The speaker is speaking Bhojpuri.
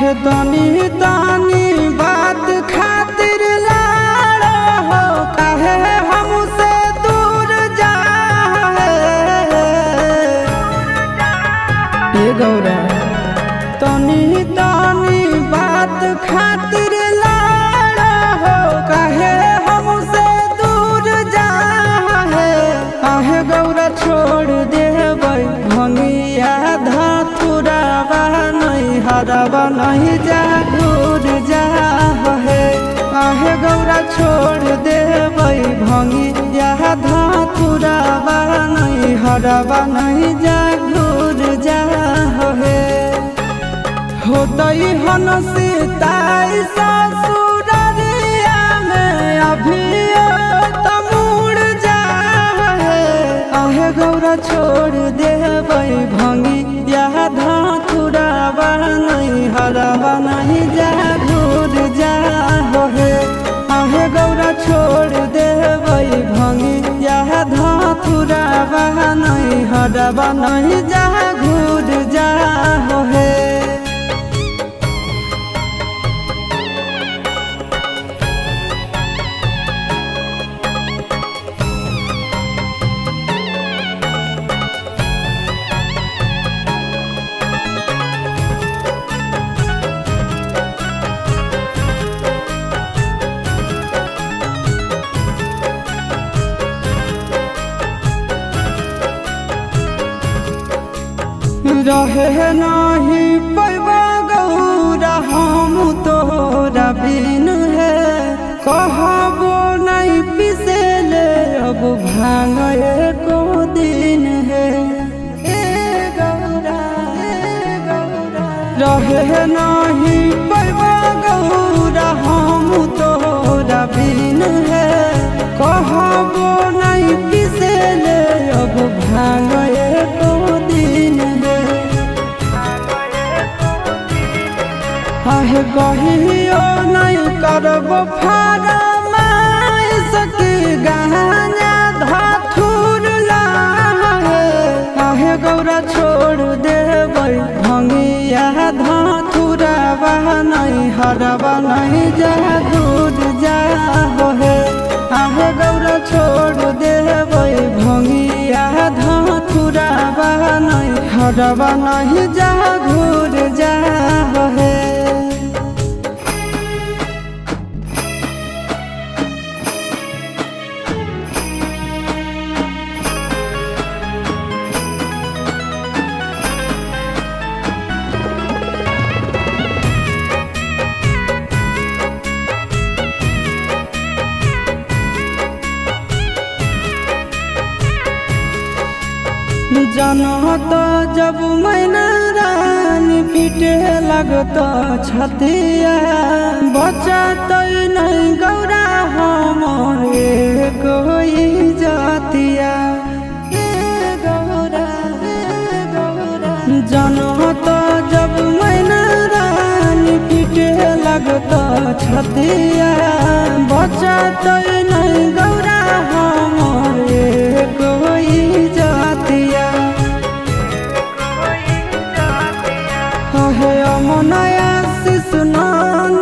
आहे तनी तनी बात खातिर लाड़ा हो काहे हमसे दूर जाए गौरा तनी तनी बात खातिर लाड़ा हो काहे हमसे दूर जाए आहे गौरा छोड़ देबै भंगिया धतुरावा नहीं हरावा नहीं जा दूर जा है आहे गौरा छोड़ देबै भंगिया धतुरावा नहीं हरावा नहीं जा दूर जा है होतई हन सीताई ससुररिया में अभी तमुड़ जा है आहे गौरा छोड़ देबै भंगिया धतुरावा नहीं हरावा नहीं जा दूर जा है आहे गौरा छोड़ देबै भंगिया धतुरावा नहीं हरावा नहीं जा घूर जा है रहे नहीं पैबा गौरा हम तोरा बिन है कहबो नहीं पिसेले अब भांग एको दिन है गौरा रहे नहीं पैबा गौरा हम तोरा बिन है कहबो नहीं पिसेले अब भांग एको दिन है आहे कहियो नहीं करब फरमाइश की गहना धतुर लाहे आहे गौरा छोड़ देबै भंगिया धतुरावा नहीं हरावा नहीं जा दूर जा है आहे गौरा छोड़ देबै भंगिया धतुरावा नहीं हरावा नहीं जा घूर जा है जनत जब मैना रानी पीटे लगत छतिया बचत नहीं गौरा हम कोई जातिया गौरा जनत जब मैना रानी पीटे लगत छतिया बचत नहीं गौरा हम कोई जातिया है अमनया शिशुनंदन